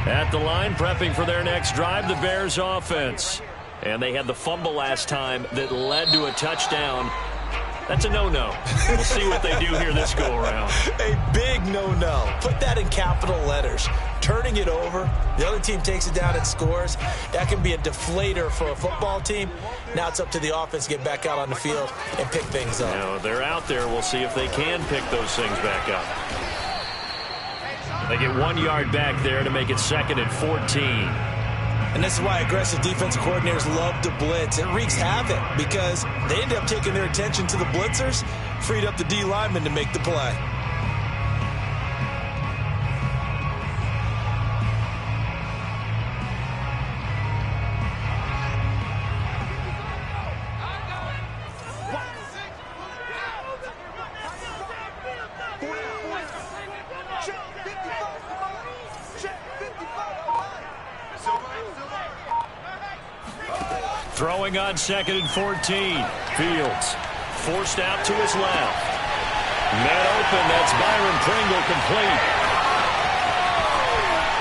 At the line, prepping for their next drive, the Bears offense. And they had the fumble last time that led to a touchdown. That's a no-no. We'll see what they do here this go-around. A big no-no. Put that in capital letters. Turning it over, the other team takes it down and scores. That can be a deflator for a football team. Now it's up to the offense to get back out on the field and pick things up. Now they're out there. We'll see if they can pick those things back up. They get 1 yard back there to make it 2nd and 14. And this is why aggressive defensive coordinators love to blitz. It wreaks havoc because they end up taking their attention to the blitzers, freed up the D lineman to make the play. Throwing on 2nd and 14. Fields forced out to his left. Net open. That's Byron Pringle complete.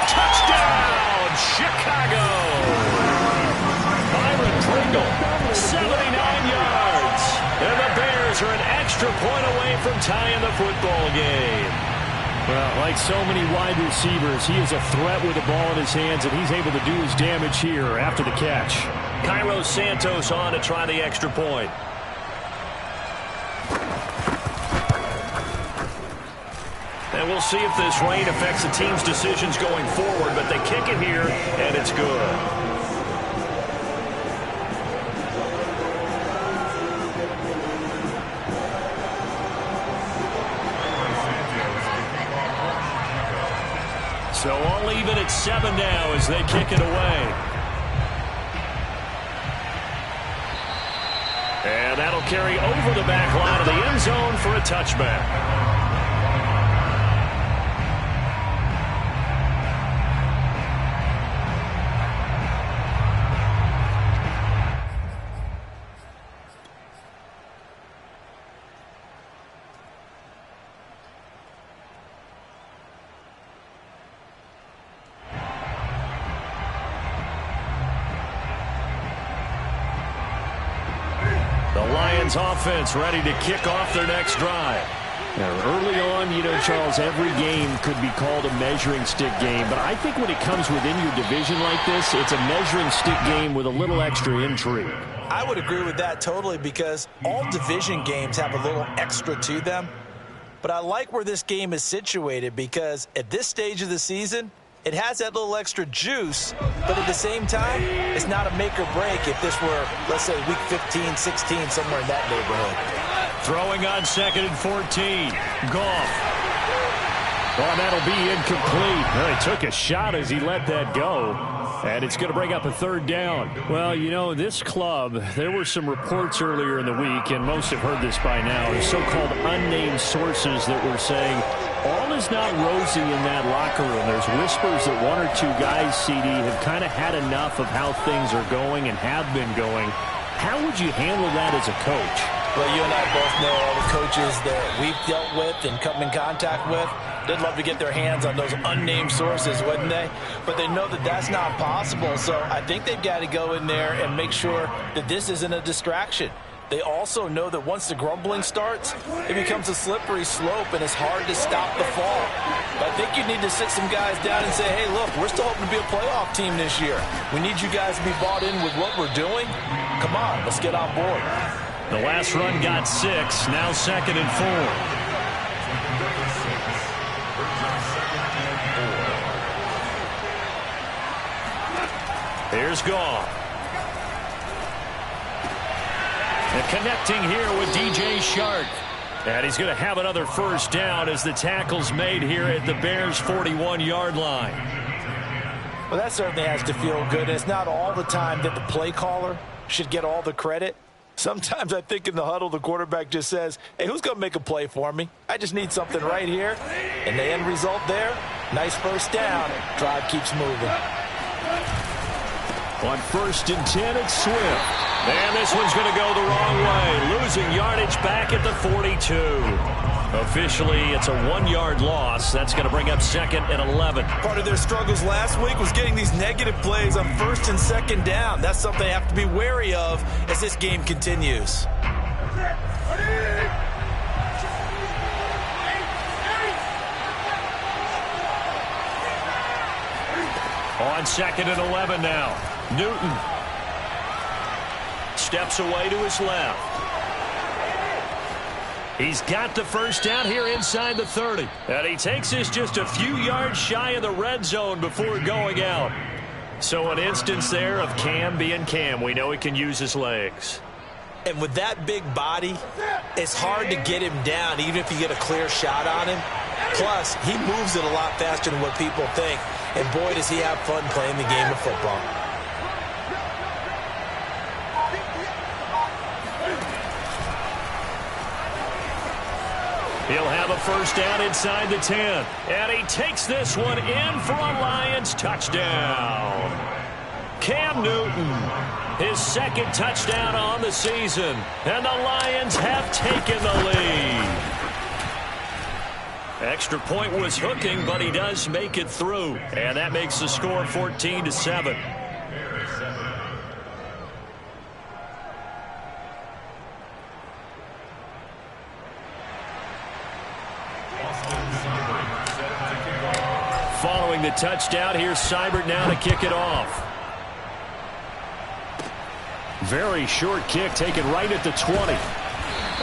Touchdown, Chicago! Byron Pringle, 79 yards. And the Bears are an extra point away from tying the football game. Well, like so many wide receivers, he is a threat with the ball in his hands, and he's able to do his damage here after the catch. Cairo Santos on to try the extra point. And we'll see if this rain affects the team's decisions going forward, but they kick it here, and it's good. So all even at 7 now as they kick it away. And that'll carry over the back line of the end zone for a touchback. Offense ready to kick off their next drive. Now, early on, you know, Charles, every game could be called a measuring stick game, but I think when it comes within your division like this, it's a measuring stick game with a little extra intrigue. I would agree with that totally because all division games have a little extra to them. But I like where this game is situated because at this stage of the season, it has that little extra juice, but at the same time, it's not a make or break if this were, let's say, week 15, 16, somewhere in that neighborhood. Throwing on 2nd and 14. Goff. Well, that'll be incomplete. Well, he took a shot as he let that go. And it's going to bring up a 3rd down. Well, you know, this club, there were some reports earlier in the week, and most have heard this by now, so-called unnamed sources that were saying all is not rosy in that locker room. There's whispers that 1 or 2 guys, CD, have kind of had enough of how things are going and have been going. How would you handle that as a coach? Well, you and I both know all the coaches that we've dealt with and come in contact with. They'd love to get their hands on those unnamed sources, wouldn't they? But they know that that's not possible, so I think they've got to go in there and make sure that this isn't a distraction. They also know that once the grumbling starts, it becomes a slippery slope, and it's hard to stop the fall. But I think you need to sit some guys down and say, hey, look, we're still hoping to be a playoff team this year. We need you guys to be bought in with what we're doing. Come on, let's get on board. The last run got 6, now 2nd and 4. Here's Goff. And connecting here with DJ Shark. And he's going to have another 1st down as the tackle's made here at the Bears' 41-yard line. Well, that certainly has to feel good. It's not all the time that the play caller should get all the credit. Sometimes I think in the huddle, the quarterback just says, hey, who's going to make a play for me? I just need something right here. And the end result there, nice 1st down. Drive keeps moving. On 1st and 10, it's Swift. And this one's going to go the wrong way. Losing yardage back at the 42. Officially, it's a 1-yard loss. That's going to bring up 2nd and 11. Part of their struggles last week was getting these negative plays on 1st and 2nd down. That's something they have to be wary of as this game continues. On 2nd and 11 now. Newton steps away to his left. He's got the first down here inside the 30. And he takes this just a few yards shy of the red zone before going out. So an instance there of Cam being Cam. We know he can use his legs. And with that big body, it's hard to get him down even if you get a clear shot on him. Plus, he moves it a lot faster than what people think. And boy, does he have fun playing the game of football. He'll have a first down inside the 10. And he takes this one in for a Lions touchdown. Cam Newton, his 2nd touchdown on the season. And the Lions have taken the lead. Extra point was hooking, but he does make it through. And that makes the score 14-7. Following the touchdown, here's Seibert now to kick it off. Very short kick taken right at the 20.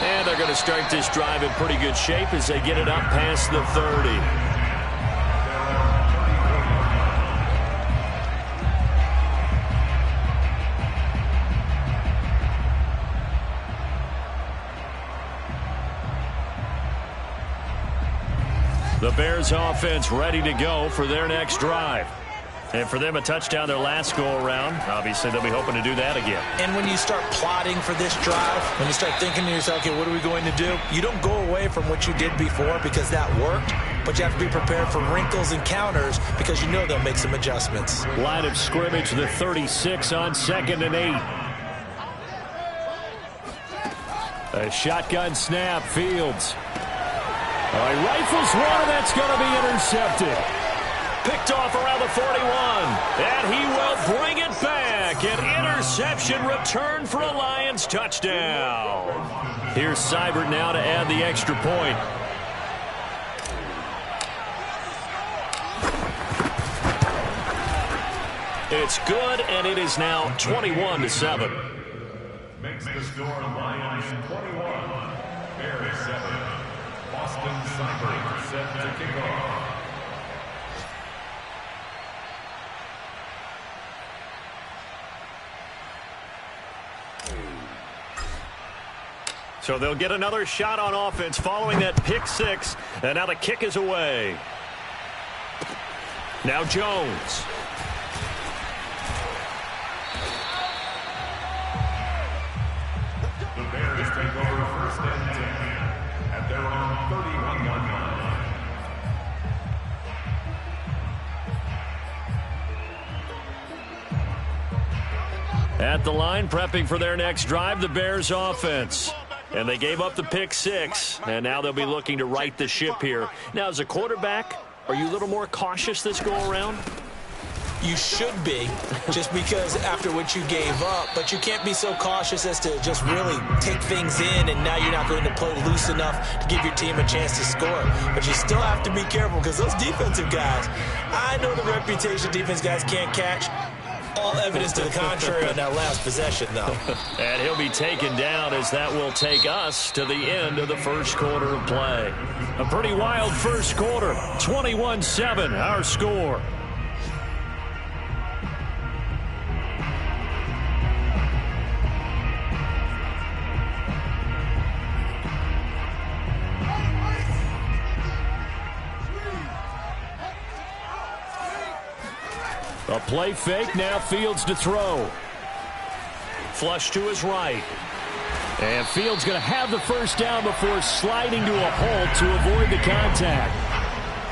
And they're going to start this drive in pretty good shape as they get it up past the 30. The Bears offense ready to go for their next drive. And for them, a touchdown their last go-around. Obviously, they'll be hoping to do that again. And when you start plotting for this drive, when you start thinking to yourself, okay, what are we going to do? You don't go away from what you did before because that worked, but you have to be prepared for wrinkles and counters because you know they'll make some adjustments. Line of scrimmage, the 36 on 2nd and 8. A shotgun snap, Fields. He rifles one, and that's going to be intercepted. Picked off around the 41, and he will bring it back. An interception return for a Lions touchdown. Here's Seibert now to add the extra point. It's good, and it is now 21-7. Makes the score Lions 21, Bears 7. Austin Seibert set to kick off. So they'll get another shot on offense following that pick 6. And now the kick is away. Now Jones. The Bears take over 1st and 10 at their own 31-1 line. At the line, prepping for their next drive, the Bears offense. And they gave up the pick 6, and now they'll be looking to right the ship here. Now, as a quarterback, are you a little more cautious this go-around? You should be, just because after what you gave up, but you can't be so cautious as to just really take things in, and now you're not going to play loose enough to give your team a chance to score. But you still have to be careful because those defensive guys, I know the reputation defense guys can't catch. All evidence to the contrary on that last possession, though. And he'll be taken down as that will take us to the end of the first quarter of play. A pretty wild first quarter. 21-7, our score. A play fake, now Fields to throw. Flush to his right. And Fields going to have the first down before sliding to a halt to avoid the contact.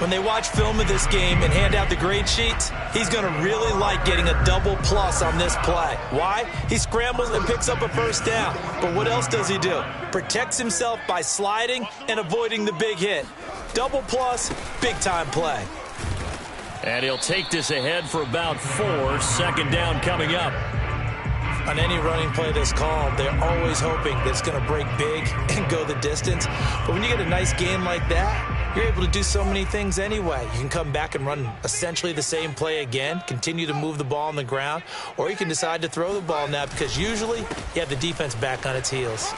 When they watch film of this game and hand out the grade sheets, he's going to really like getting a double plus on this play. Why? He scrambles and picks up a first down. But what else does he do? Protects himself by sliding and avoiding the big hit. Double plus, big-time play. And he'll take this ahead for about 4. Second down coming up. On any running play that's called, they're always hoping that it's going to break big and go the distance. But when you get a nice game like that, you're able to do so many things anyway. You can come back and run essentially the same play again, continue to move the ball on the ground, or you can decide to throw the ball now because usually you have the defense back on its heels.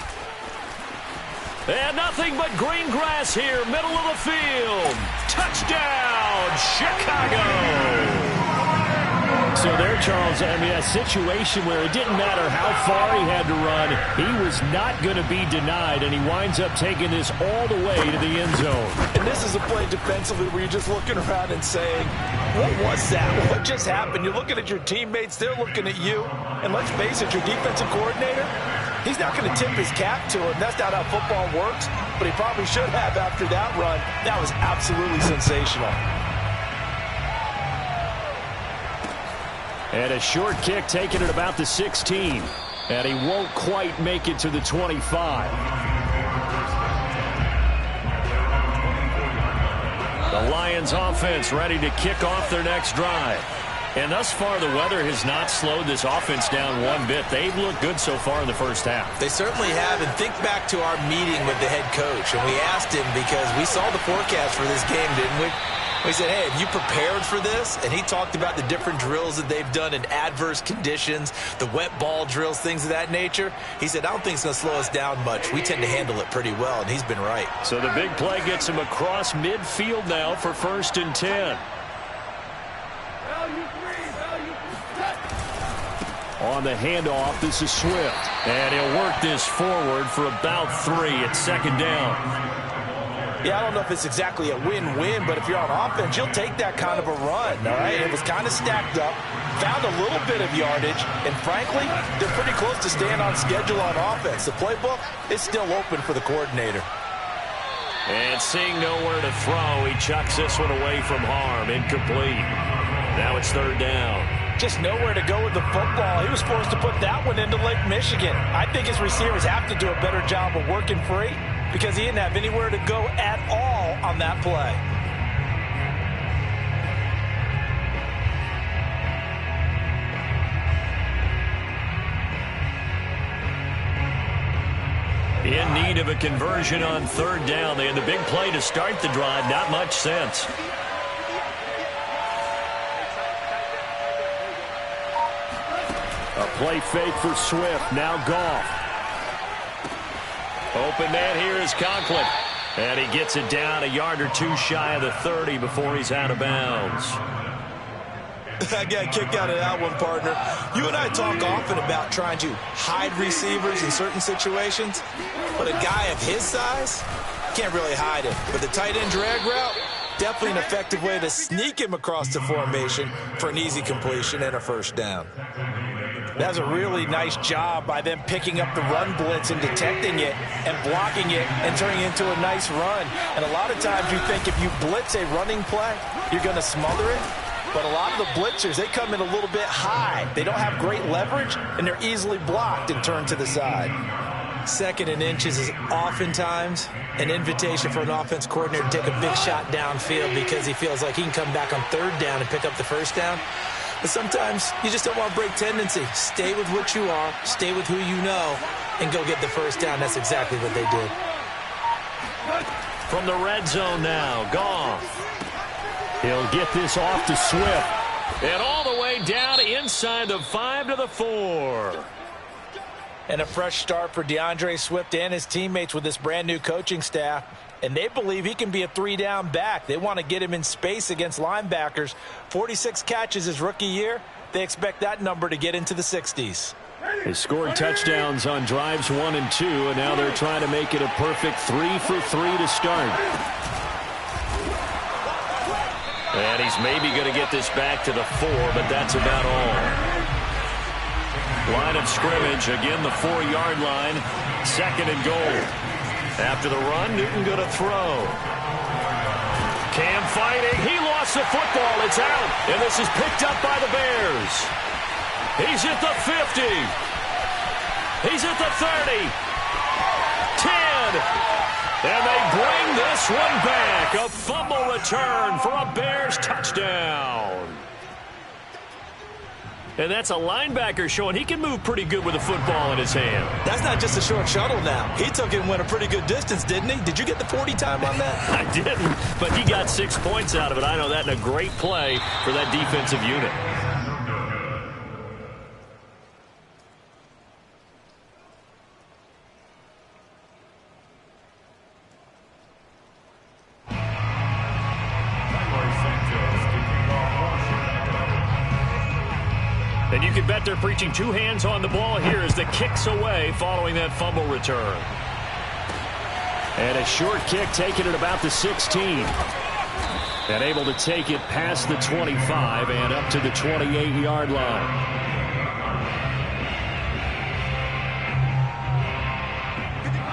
And nothing but green grass here, middle of the field. Touchdown, Chicago! So there, Charles, I mean, a situation where it didn't matter how far he had to run, he was not going to be denied, and he winds up taking this all the way to the end zone. And this is a play defensively where you're just looking around and saying, what was that? What just happened? You're looking at your teammates, they're looking at you, and let's face it, your defensive coordinator, he's not going to tip his cap to him. That's not how football works, but he probably should have after that run. That was absolutely sensational. And a short kick taken at about the 16. And he won't quite make it to the 25. The Lions offense ready to kick off their next drive. And thus far, the weather has not slowed this offense down one bit. They've looked good so far in the first half. They certainly have. And think back to our meeting with the head coach. And we asked him because we saw the forecast for this game, didn't we? We said, hey, have you prepared for this? And he talked about the different drills that they've done in adverse conditions, the wet ball drills, things of that nature. He said, I don't think it's going to slow us down much. We tend to handle it pretty well, and he's been right. So the big play gets him across midfield now for 1st and 10. On the handoff, this is Swift. And he'll work this forward for about 3 at 2nd down. Yeah, I don't know if it's exactly a win-win, but if you're on offense, you'll take that kind of a run, all right? It was kind of stacked up, found a little bit of yardage, and frankly, they're pretty close to staying on schedule on offense. The playbook is still open for the coordinator. And seeing nowhere to throw, he chucks this one away from harm. Incomplete. Now it's 3rd down. Just nowhere to go with the football. He was forced to put that one into Lake Michigan. I think his receivers have to do a better job of working free because he didn't have anywhere to go at all on that play. In need of a conversion on 3rd down. They had the big play to start the drive. Not much sense. A play fake for Swift. Now Goff. Open man here is Conklin. And he gets it down a yard or 2 shy of the 30 before he's out of bounds. I got a kick out of that one, partner. You and I talk often about trying to hide receivers in certain situations, but a guy of his size can't really hide him. But the tight end drag route, definitely an effective way to sneak him across the formation for an easy completion and a 1st down. That's a really nice job by them picking up the run blitz and detecting it and blocking it and turning it into a nice run. And a lot of times you think if you blitz a running play, you're going to smother it. But a lot of the blitzers, they come in a little bit high. They don't have great leverage, and they're easily blocked and turned to the side. 2nd and inches is oftentimes an invitation for an offense coordinator to take a big shot downfield because he feels like he can come back on 3rd down and pick up the 1st down. But sometimes you just don't want to break tendency. Stay with what you are, stay with who you know, and go get the 1st down. That's exactly what they did. From the red zone now, Goff. He'll get this off to Swift. And all the way down inside the 5 to the 4. And a fresh start for DeAndre Swift and his teammates with this brand-new coaching staff. And they believe he can be a 3-down back. They want to get him in space against linebackers. 46 catches his rookie year. They expect that number to get into the 60s. They scored touchdowns on drives 1 and 2, and now they're trying to make it a perfect 3 for 3 to start. And he's maybe going to get this back to the 4, but that's about all. Line of scrimmage, again the 4-yard line. 2nd and goal. After the run, Newton going to throw. Cam fighting. He lost the football. It's out. And this is picked up by the Bears. He's at the 50. He's at the 30. 10. And they bring this one back. A fumble return for a Bears touchdown. And that's a linebacker showing he can move pretty good with a football in his hand. That's not just a short shuttle now. He took it and went a pretty good distance, didn't he? Did you get the 40 time on that? I didn't, but he got 6 points out of it. I know that in a great play for that defensive unit. And you can bet they're preaching 2 hands on the ball here as the kick's away following that fumble return. And a short kick taken at about the 16. And able to take it past the 25 and up to the 28-yard line.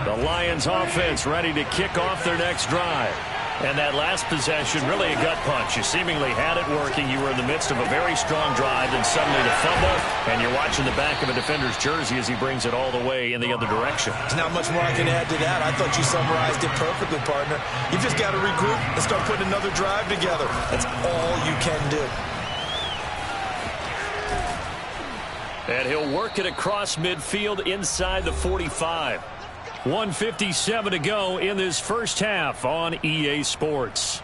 The Lions offense ready to kick off their next drive. And that last possession, really a gut punch. You seemingly had it working. You were in the midst of a very strong drive, and suddenly the fumble, and you're watching the back of a defender's jersey as he brings it all the way in the other direction. There's not much more I can add to that. I thought you summarized it perfectly, partner. You've just got to regroup and start putting another drive together. That's all you can do. And he'll work it across midfield inside the 45. 1:57 to go in this first half on EA Sports.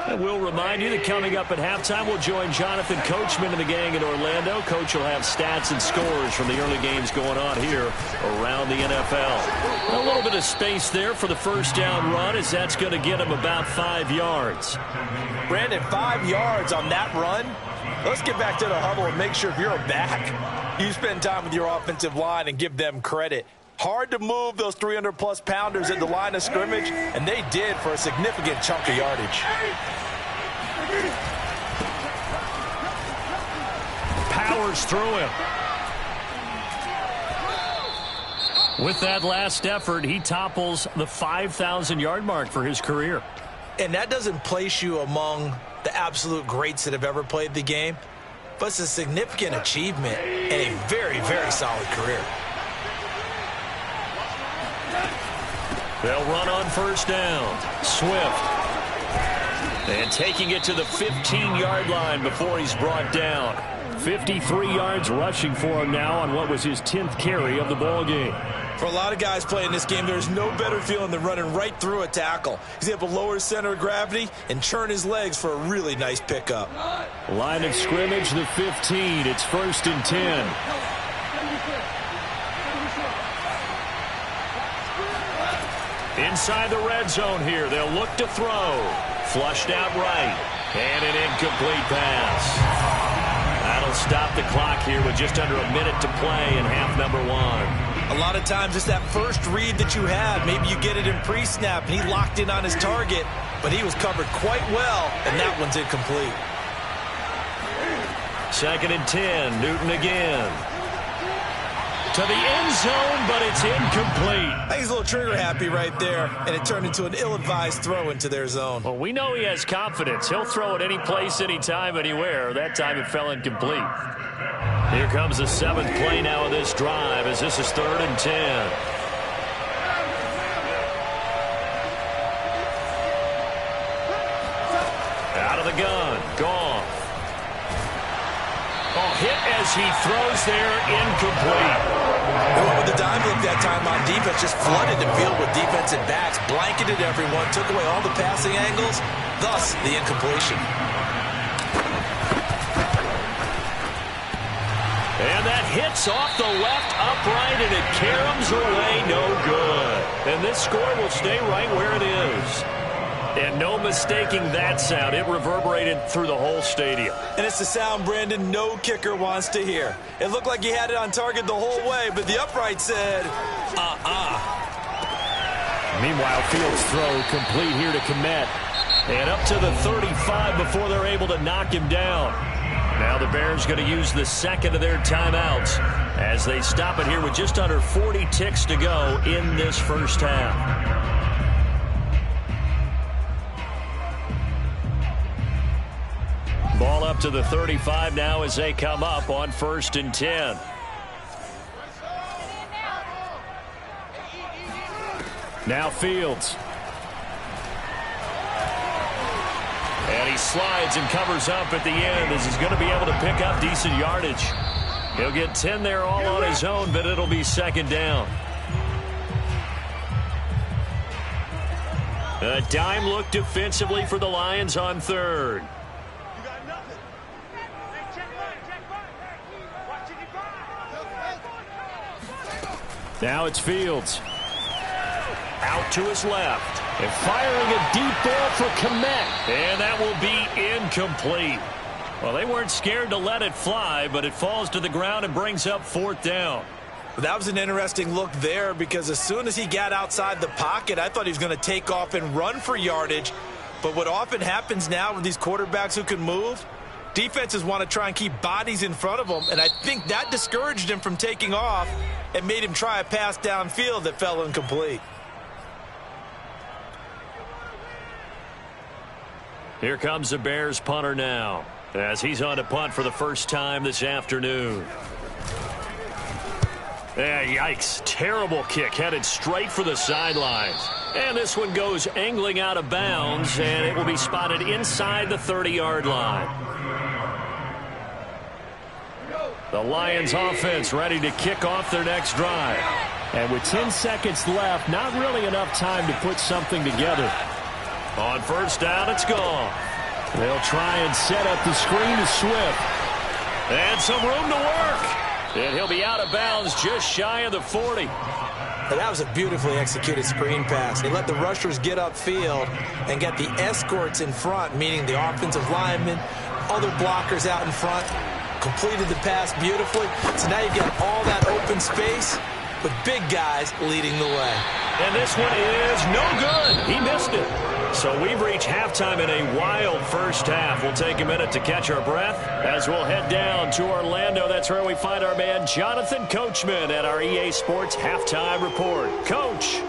And we'll remind you that coming up at halftime, we'll join Jonathan Coachman and the gang in Orlando. Coach will have stats and scores from the early games going on here around the NFL. A little bit of space there for the first down run, as that's going to get him about 5 yards. Brandon, 5 yards on that run. Let's get back to the huddle and make sure if you're a back, you spend time with your offensive line and give them credit. Hard to move those 300-plus pounders at the line of scrimmage, and they did for a significant chunk of yardage. Powers through him. With that last effort, he topples the 5,000-yard mark for his career. And that doesn't place you among the absolute greats that have ever played the game, but it's a significant achievement and a very, very solid career. They'll run on first down. Swift. And taking it to the 15-yard line before he's brought down. 53 yards rushing for him now on what was his 10th carry of the ball game. For a lot of guys playing this game, there's no better feeling than running right through a tackle. He's able to lower his center of gravity and churn his legs for a really nice pickup. Line of scrimmage, the 15. It's 1st and 10. Inside the red zone here. They'll look to throw. Flushed out right. And an incomplete pass. That'll stop the clock here with just under a minute to play in half number 1. A lot of times it's that first read that you have. Maybe you get it in pre-snap, and he locked in on his target, but he was covered quite well, and that one's incomplete. 2nd and 10. Newton again. To the end zone, but it's incomplete. I think he's a little trigger happy right there, and it turned into an ill-advised throw into their zone. Well, we know he has confidence. He'll throw it any place, anytime, anywhere. That time it fell incomplete. Here comes the 7th play now of this drive as this is 3rd and 10. Out of the gun. Gone. Oh, hit as he throws there, incomplete. They went with the dime look that time on defense, just flooded the field with defensive backs, blanketed everyone, took away all the passing angles, thus the incompletion. And that hits off the left upright, and it caroms away, no good. And this score will stay right where it is. And no mistaking that sound. It reverberated through the whole stadium. And it's the sound, Brandon, no kicker wants to hear. It looked like he had it on target the whole way, but the upright said, Meanwhile, Fields' throw complete here to Kmet. And up to the 35 before they're able to knock him down. Now the Bears going to use the second of their timeouts as they stop it here with just under 40 ticks to go in this first half. Ball up to the 35 now as they come up on 1st and 10. Now Fields. And he slides and covers up at the end as he's going to be able to pick up decent yardage. He'll get 10 there all on his own, but it'll be 2nd down. A dime look defensively for the Lions on 3rd. Now it's Fields. Out to his left. And firing a deep ball for Kmet. And that will be incomplete. Well, they weren't scared to let it fly, but it falls to the ground and brings up 4th down. That was an interesting look there because as soon as he got outside the pocket, I thought he was going to take off and run for yardage. But what often happens now with these quarterbacks who can move, defenses want to try and keep bodies in front of them, and I think that discouraged him from taking off and made him try a pass downfield that fell incomplete. Here comes the Bears punter now as he's on to punt for the first time this afternoon. Yikes. Terrible kick headed straight for the sidelines. And this one goes angling out of bounds, and it will be spotted inside the 30-yard line. The Lions offense ready to kick off their next drive. And with 10 seconds left, not really enough time to put something together. On 1st down, it's gone. They'll try and set up the screen to Swift. And some room to work. And he'll be out of bounds just shy of the 40. And that was a beautifully executed screen pass. They let the rushers get upfield and get the escorts in front, meaning the offensive linemen, other blockers out in front, completed the pass beautifully. So now you've got all that open space with big guys leading the way. And this one is no good. He missed it. So we've reached halftime in a wild first half. We'll take a minute to catch our breath as we'll head down to Orlando. That's where we find our man Jonathan Coachman at our EA Sports Halftime Report. Coach.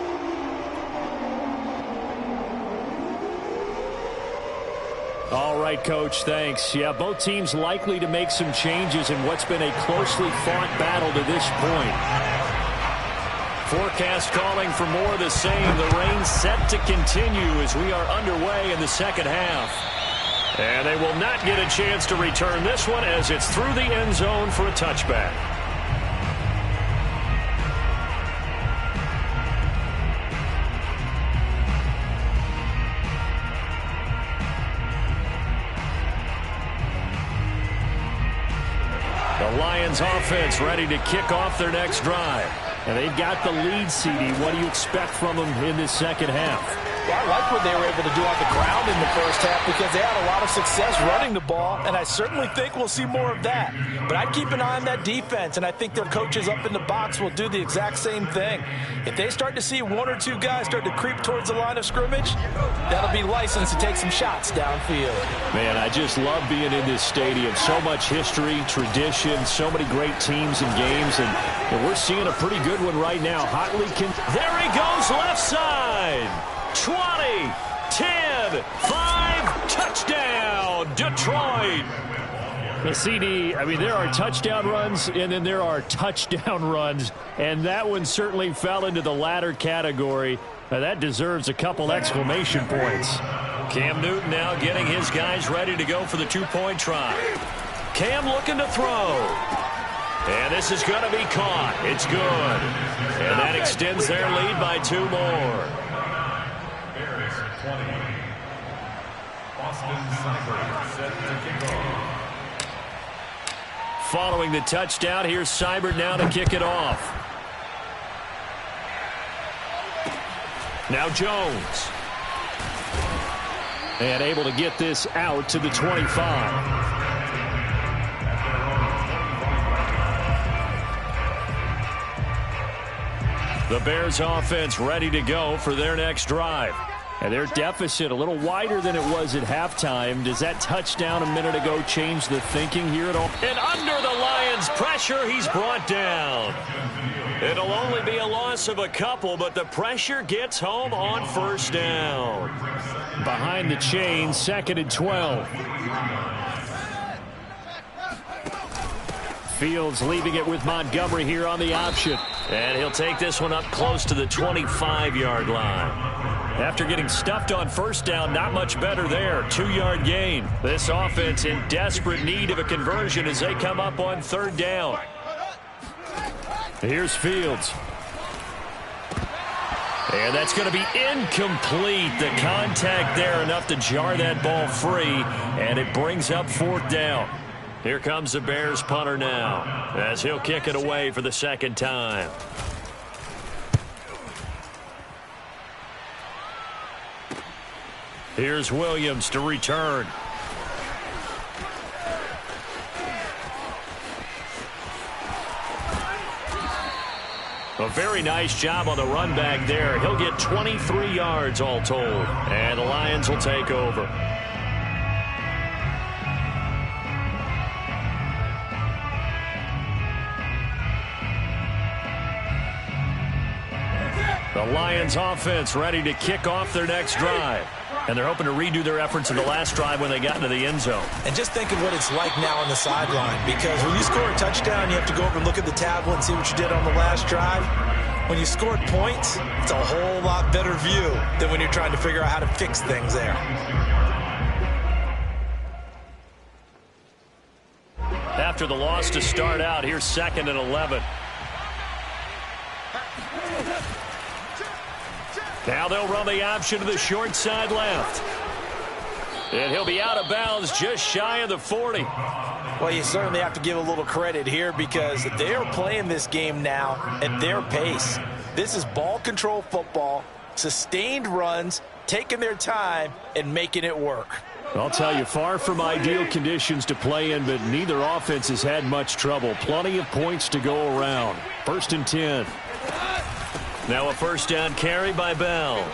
All right, Coach, thanks. Yeah, both teams likely to make some changes in what's been a closely fought battle to this point. Forecast calling for more of the same. The rain set to continue as we are underway in the second half. And they will not get a chance to return this one as it's through the end zone for a touchback. The Lions offense ready to kick off their next drive. And they've got the lead, CD. What do you expect from them in this second half? Well, I like what they were able to do on the ground in the first half because they had a lot of success running the ball, and I certainly think we'll see more of that. But I'd keep an eye on that defense, and I think their coaches up in the box will do the exact same thing. If they start to see one or two guys start to creep towards the line of scrimmage, that'll be licensed to take some shots downfield. Man, I just love being in this stadium. So much history, tradition, so many great teams and games, and we're seeing a pretty good one right now. There he goes, left side. 20, 10, 5, touchdown, Detroit. The CD, I mean, there are touchdown runs, and then there are touchdown runs, and that one certainly fell into the latter category. Now, that deserves a couple exclamation points. Cam Newton now getting his guys ready to go for the two-point try. Cam looking to throw. And this is going to be caught. It's good. And that extends their lead by 2 more. Bears 20. Boston Cyber set to kick off. Following the touchdown, here's Seibert now to kick it off. Now Jones. And able to get this out to the 25. The Bears offense ready to go for their next drive. And their deficit a little wider than it was at halftime. Does that touchdown a minute ago change the thinking here at all? And under the Lions' pressure, he's brought down. It'll only be a loss of a couple, but the pressure gets home on first down. Behind the chain, 2nd and 12. Fields leaving it with Montgomery here on the option. And he'll take this one up close to the 25-yard line. After getting stuffed on first down, not much better there. 2-yard gain. This offense in desperate need of a conversion as they come up on 3rd down. Here's Fields. And that's going to be incomplete. The contact there enough to jar that ball free, and it brings up 4th down. Here comes the Bears punter now as he'll kick it away for the 2nd time. Here's Williams to return. A very nice job on the run back there. He'll get 23 yards all told. And the Lions will take over. The Lions offense ready to kick off their next drive. And they're hoping to redo their efforts in the last drive when they got into the end zone. And just think of what it's like now on the sideline. Because when you score a touchdown, you have to go over and look at the tablet and see what you did on the last drive. When you scored points, it's a whole lot better view than when you're trying to figure out how to fix things there. After the loss to start out, here's 2nd and 11. Now they'll run the option to the short side left. And he'll be out of bounds just shy of the 40. Well, you certainly have to give a little credit here because they are playing this game now at their pace. This is ball control football, sustained runs, taking their time, and making it work. I'll tell you, far from ideal conditions to play in, but neither offense has had much trouble. Plenty of points to go around. 1st and 10. Now a 1st down carry by Bell.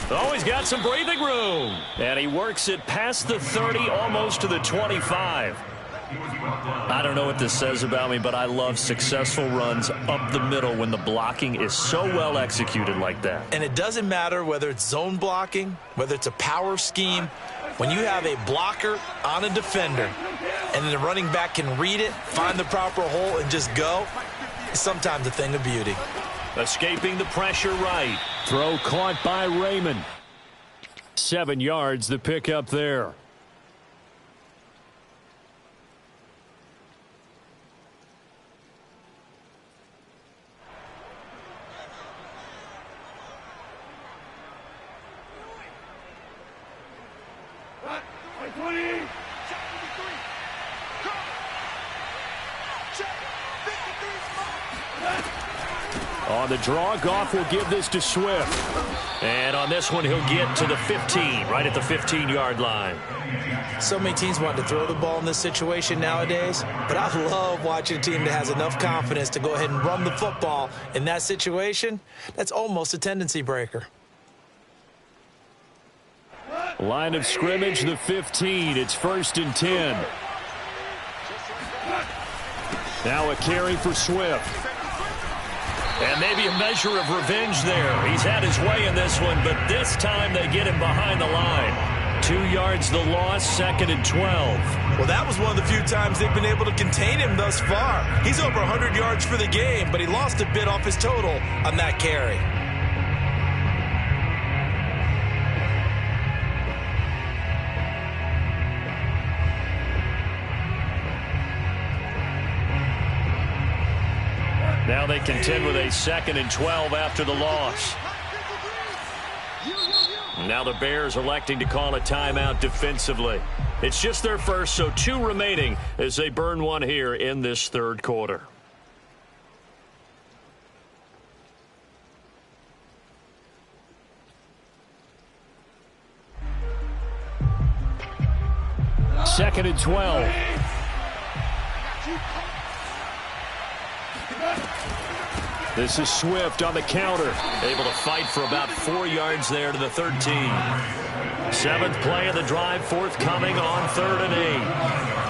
Oh, he's got some breathing room. And he works it past the 30, almost to the 25. I don't know what this says about me, but I love successful runs up the middle when the blocking is so well executed like that. And it doesn't matter whether it's zone blocking, whether it's a power scheme. When you have a blocker on a defender and the running back can read it, find the proper hole, and just go, it's sometimes a thing of beauty. Escaping the pressure right. Throw caught by Raymond. 7 yards, the pickup there. On the draw, Goff will give this to Swift. And on this one, he'll get to the 15, right at the 15-yard line. So many teams want to throw the ball in this situation nowadays, but I love watching a team that has enough confidence to go ahead and run the football in that situation. That's almost a tendency breaker. Line of scrimmage, the 15. It's 1st and 10. Now a carry for Swift. And maybe a measure of revenge there. He's had his way in this one, but this time they get him behind the line. 2 yards the loss, 2nd and 12. Well, that was one of the few times they've been able to contain him thus far. He's over 100 yards for the game, but he lost a bit off his total on that carry. Now they contend with a 2nd and 12 after the loss. Now the Bears electing to call a timeout defensively. It's just their first, so 2 remaining as they burn one here in this 3rd quarter. Second and 12. This is Swift on the counter. Able to fight for about 4 yards there to the 13. Seventh play of the drive forthcoming on 3rd and 8.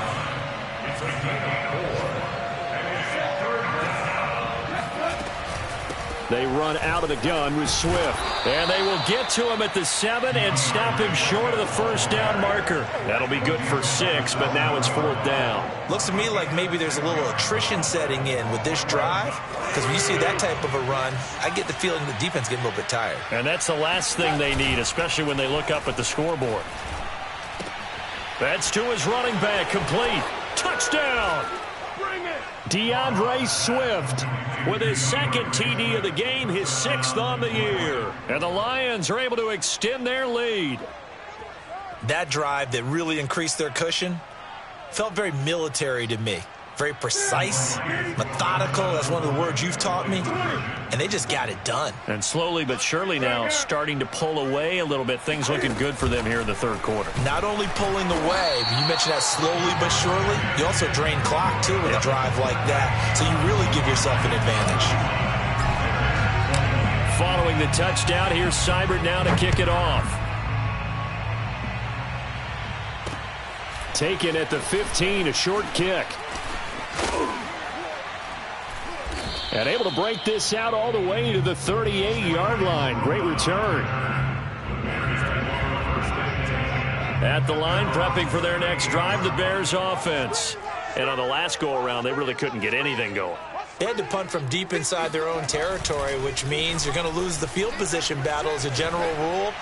They run out of the gun with Swift. And they will get to him at the 7 and stop him short of the first down marker. That'll be good for 6, but now it's 4th down. Looks to me like maybe there's a little attrition setting in with this drive, because when you see that type of a run, I get the feeling the defense getting a little bit tired. And that's the last thing they need, especially when they look up at the scoreboard. That's to his running back, complete. Touchdown! DeAndre Swift with his second TD of the game, his 6th on the year. And the Lions are able to extend their lead. That drive that really increased their cushion felt very military to me. Very precise, methodical. That's one of the words you've taught me. And they just got it done. And slowly but surely now starting to pull away a little bit. Things looking good for them here in the 3rd quarter. Not only pulling away, but you mentioned that slowly but surely. You also drain clock, too, with a drive like that. So you really give yourself an advantage. Following the touchdown, here's Seibert now to kick it off. Taken at the 15, a short kick. And able to break this out all the way to the 38-yard line. Great return. At the line, prepping for their next drive, the Bears offense. And on the last go-around, they really couldn't get anything going. They had to punt from deep inside their own territory, which means you're going to lose the field position battle as a general rule.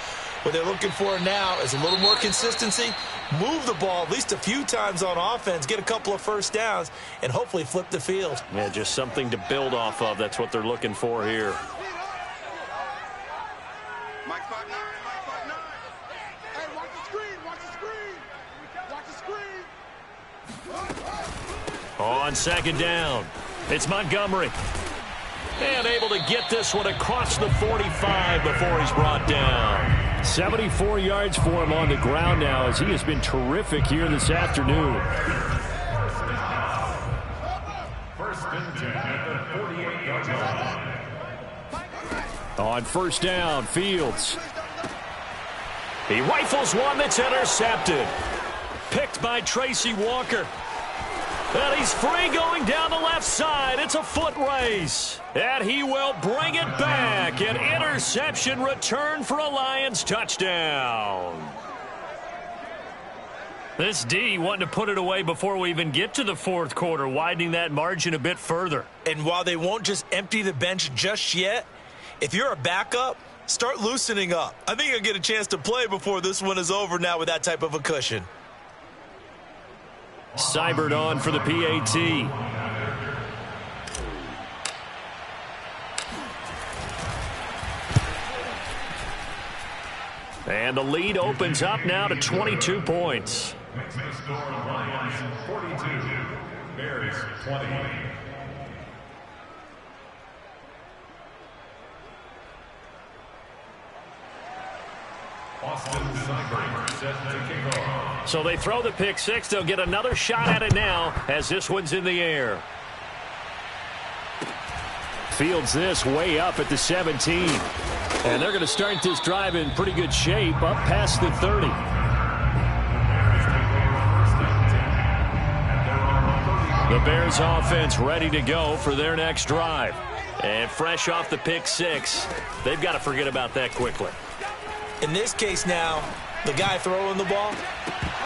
What they're looking for now is a little more consistency, move the ball at least a few times on offense, get a couple of first downs, and hopefully flip the field. Yeah, just something to build off of. That's what they're looking for here. Mike 5'9", Mike 5'9". Hey, watch the screen, watch the screen. Watch the screen. On 2nd down, it's Montgomery. And able to get this one across the 45 before he's brought down. 74 yards for him on the ground now as he has been terrific here this afternoon. First and 10 at the 48-yard line. On 1st down, Fields. He rifles one that's intercepted. Picked by Tracy Walker. And he's free going down the left side. It's a foot race. And he will bring it back. An interception return for a Lions touchdown. This D wanting to put it away before we even get to the 4th quarter, widening that margin a bit further. And while they won't just empty the bench just yet, if you're a backup, start loosening up. I think you'll get a chance to play before this one is over now with that type of a cushion. Seibert on for the PAT. And the lead opens up now to 22 points. Makes the score Lions 42, Bears 20. Austin Seibert set to kick off. So they throw the pick 6. They'll get another shot at it now as this one's in the air. Fields this way up at the 17. And they're going to start this drive in pretty good shape up past the 30. The Bears offense ready to go for their next drive. And fresh off the pick 6, they've got to forget about that quickly. In this case now, the guy throwing the ball,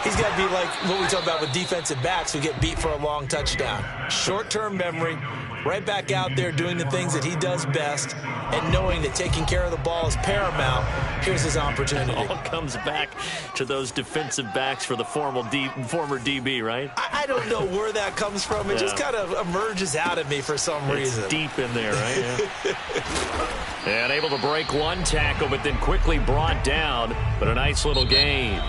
he's got to be like what we talk about with defensive backs who get beat for a long touchdown. Short-term memory, right back out there doing the things that he does best, and knowing that taking care of the ball is paramount. Here's his opportunity. It all comes back to those defensive backs for the former DB, right? I don't know where that comes from. It just kind of emerges out of me for some reason. It's deep in there, right? Yeah. And able to break one tackle, but then quickly brought down. But a nice little gain.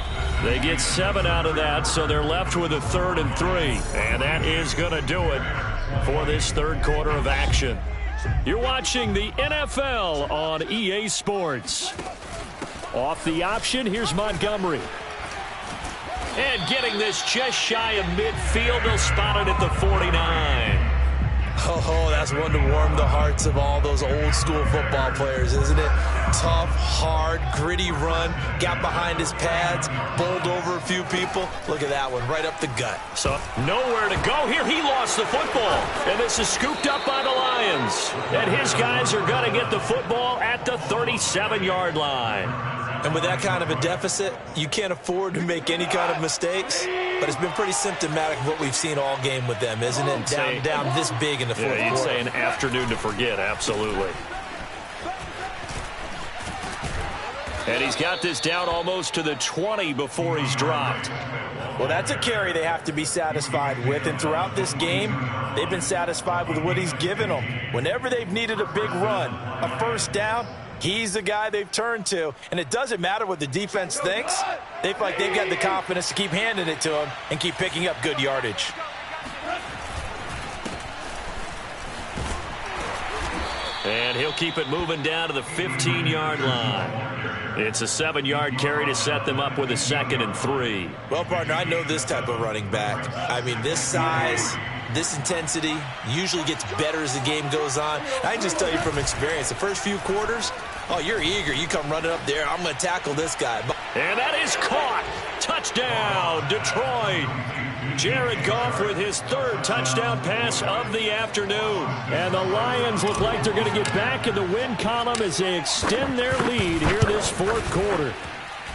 They get 7 out of that, so they're left with a 3rd and 3. And that is going to do it for this 3rd quarter of action. You're watching the NFL on EA Sports. Off the option, here's Montgomery. And getting this just shy of midfield, they'll spot it at the 49. Oh, that's one to warm the hearts of all those old school football players, isn't it? Tough, hard, gritty run, got behind his pads, bowled over a few people. Look at that one, right up the gut. So nowhere to go here. He lost the football, and this is scooped up by the Lions. And his guys are going to get the football at the 37-yard line. And with that kind of a deficit, you can't afford to make any kind of mistakes. But it's been pretty symptomatic of what we've seen all game with them, isn't it? Down this big in the fourth quarter. You'd say an afternoon to forget, absolutely. And he's got this down almost to the 20 before he's dropped. Well, that's a carry they have to be satisfied with. And throughout this game, they've been satisfied with what he's given them. Whenever they've needed a big run, a first down, he's the guy they've turned to. And it doesn't matter what the defense thinks. They feel like they've got the confidence to keep handing it to him and keep picking up good yardage. And he'll keep it moving down to the 15-yard line. It's a 7-yard carry to set them up with a 2nd and 3. Well, partner, I know this type of running back. I mean, this size, this intensity usually gets better as the game goes on. I can just tell you from experience, the first few quarters, oh, you're eager. You come running up there. I'm going to tackle this guy. And that is caught. Touchdown, Detroit. Jared Goff with his 3rd touchdown pass of the afternoon. And the Lions look like they're going to get back in the win column as they extend their lead here this 4th quarter.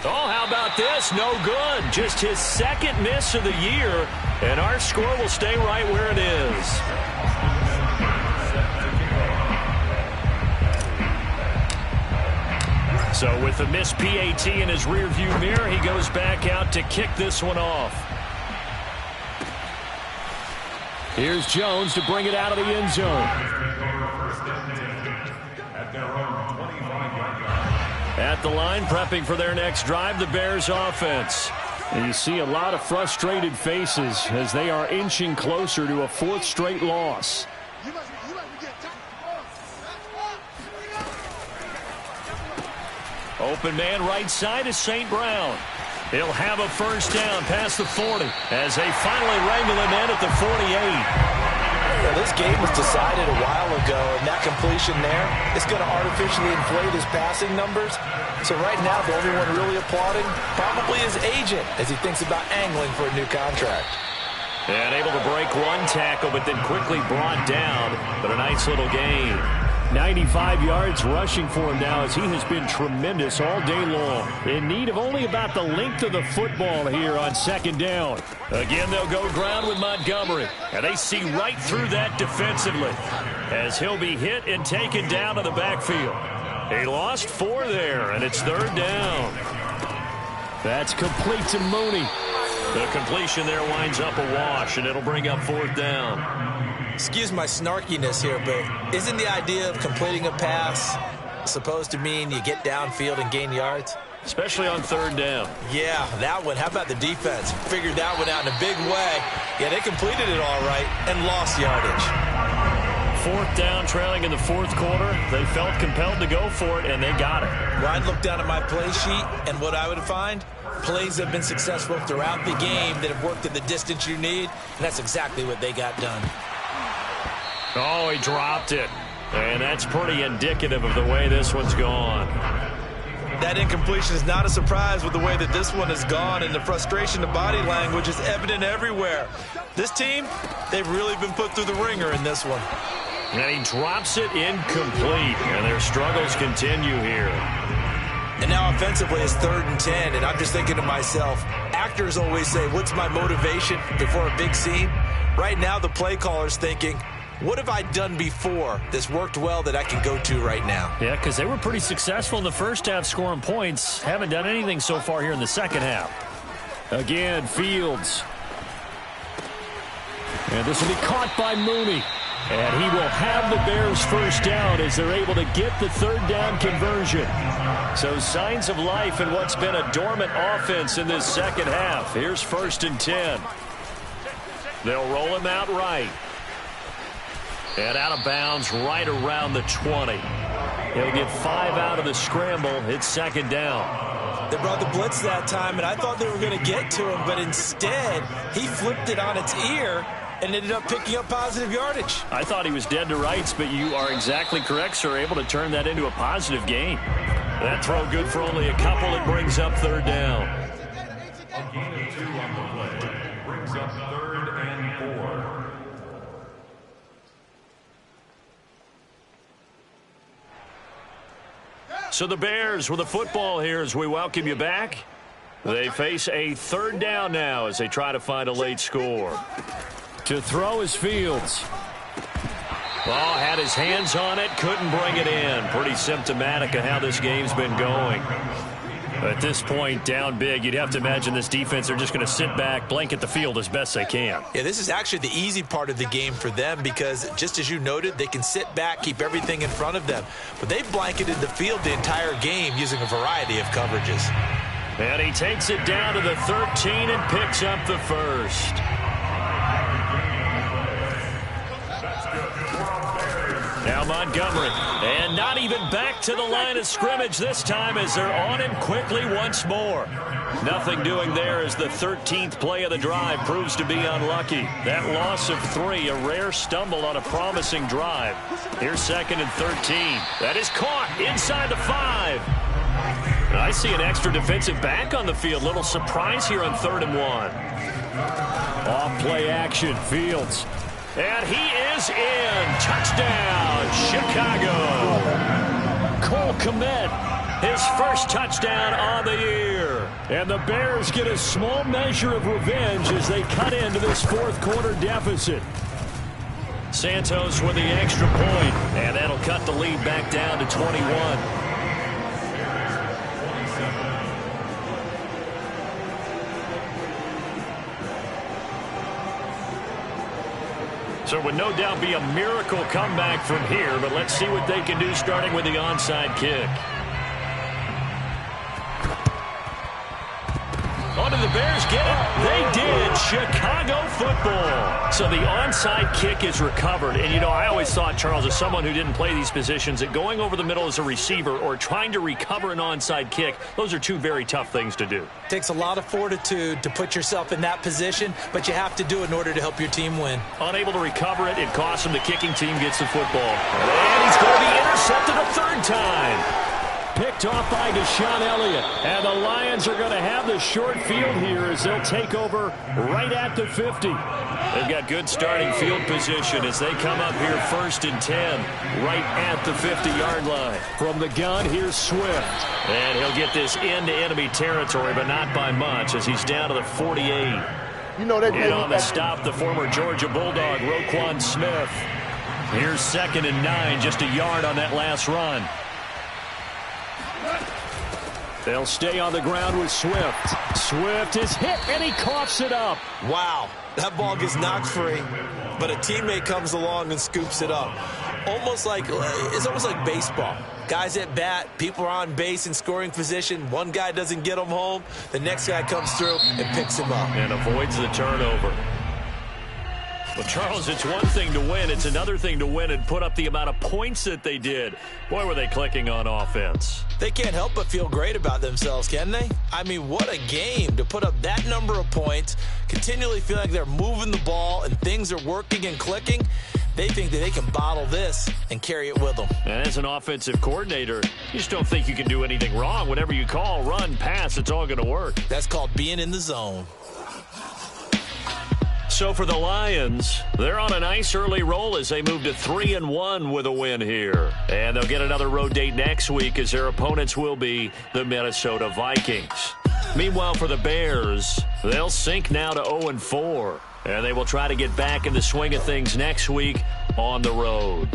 Oh, how about this? No good. Just his 2nd miss of the year. And our score will stay right where it is. So with the missed PAT in his rearview mirror, he goes back out to kick this one off. Here's Jones to bring it out of the end zone. At the line, prepping for their next drive, the Bears offense. And you see a lot of frustrated faces as they are inching closer to a 4th straight loss. Open man right side is St. Brown. He'll have a first down past the 40 as they finally wrangle him in at the 48. Well, this game was decided a while ago, and that completion there is going to artificially inflate his passing numbers. So right now, the only one really applauding probably his agent as he thinks about angling for a new contract. And able to break one tackle, but then quickly brought down. But a nice little gain. 95 yards rushing for him now as he has been tremendous all day long. In need of only about the length of the football here on 2nd down. Again, they'll go ground with Montgomery. And they see right through that defensively as he'll be hit and taken down to the backfield. He lost 4 there, and it's 3rd down. That's complete to Mooney. The completion there winds up a wash, and it'll bring up 4th down. Excuse my snarkiness here, but isn't the idea of completing a pass supposed to mean you get downfield and gain yards? Especially on 3rd down. Yeah, that one. How about the defense? Figured that one out in a big way. Yeah, they completed it all right and lost yardage. 4th down, trailing in the 4th quarter. They felt compelled to go for it, and they got it. Well, I'd look down at my play sheet, and what I would find, plays have been successful throughout the game that have worked at the distance you need, and that's exactly what they got done. Oh, he dropped it. And that's pretty indicative of the way this one's gone. That incompletion is not a surprise with the way that this one has gone, and the frustration, the body language is evident everywhere. This team, they've really been put through the ringer in this one. And he drops it incomplete, and their struggles continue here. And now offensively it's 3rd and 10, and I'm just thinking to myself, actors always say, what's my motivation before a big scene? Right now the play caller's thinking, what have I done before that's worked well that I can go to right now? Yeah, because they were pretty successful in the first half scoring points. Haven't done anything so far here in the second half. Again, Fields. And this will be caught by Mooney. And he will have the Bears first down as they're able to get the 3rd down conversion. So signs of life in what's been a dormant offense in this second half. Here's 1st and 10. They'll roll him out right. And out of bounds right around the 20. He'll get 5 out of the scramble. It's 2nd down. They brought the blitz that time, and I thought they were going to get to him, but instead he flipped it on its ear and ended up picking up positive yardage. I thought he was dead to rights, but you are exactly correct, sir. Able to turn that into a positive gain. That throw good for only a couple. It brings up third down. A gain of 2 on the play brings up 3rd and 4. So the Bears with the football here as we welcome you back. They face a third down now as they try to find a late score. To throw is Fields. Ball had his hands on it, couldn't bring it in. Pretty symptomatic of how this game's been going. At this point, down big, you'd have to imagine this defense are just going to sit back, blanket the field as best they can. Yeah, this is actually the easy part of the game for them because, just as you noted, they can sit back, keep everything in front of them. But they've blanketed the field the entire game using a variety of coverages. And he takes it down to the 13 and picks up the first. Now Montgomery, and not even back to the line of scrimmage this time as they're on him quickly once more. Nothing doing there as the 13th play of the drive proves to be unlucky. That loss of 3, a rare stumble on a promising drive. Here's 2nd and 13. That is caught inside the 5. I see an extra defensive back on the field. Little surprise here on 3rd and 1. Off play action, Fields. And he is in. Touchdown, Chicago. Cole Kmet, His first touchdown on the year. and the Bears get a small measure of revenge as they cut into this fourth quarter deficit. Santos with the extra point, and that'll cut the lead back down to 21. So it would no doubt be a miracle comeback from here, but let's see what they can do starting with the onside kick. Oh, did the Bears get it? They did. Chicago football. So the onside kick is recovered. And, you know, I always thought, Charles, as someone who didn't play these positions, that going over the middle as a receiver or trying to recover an onside kick, those are two very tough things to do. Takes a lot of fortitude to put yourself in that position, but you have to do it in order to help your team win. Unable to recover it, it costs him. The kicking team gets the football. And he's going to be intercepted a third time. Picked off by Deshaun Elliott. And the Lions are going to have the short field here as they'll take over right at the 50. They've got good starting field position as they come up here 1st and 10 right at the 50-yard line. From the gun, here's Swift. And he'll get this into enemy territory, but not by much as he's down to the 48. You know that. And on the stop, the former Georgia Bulldog, Roquan Smith. Here's 2nd and 9, just a yard on that last run. They'll stay on the ground with Swift. Swift is hit, and he coughs it up. Wow, that ball gets knocked free, but a teammate comes along and scoops it up. It's almost like baseball. Guys at bat, people are on base in scoring position. One guy doesn't get him home. The next guy comes through and picks him up. And avoids the turnover. Well, Charles, it's one thing to win. It's another thing to win and put up the amount of points that they did. Boy, were they clicking on offense. They can't help but feel great about themselves, can they? I mean, what a game to put up that number of points, continually feel like they're moving the ball and things are working and clicking. They think that they can bottle this and carry it with them. And as an offensive coordinator, you just don't think you can do anything wrong. Whatever you call, run, pass, it's all going to work. That's called being in the zone. So for the Lions, they're on a nice early roll as they move to 3-1 with a win here. And they'll get another road date next week as their opponents will be the Minnesota Vikings. Meanwhile, for the Bears, they'll sink now to 0-4. And they will try to get back in the swing of things next week on the road.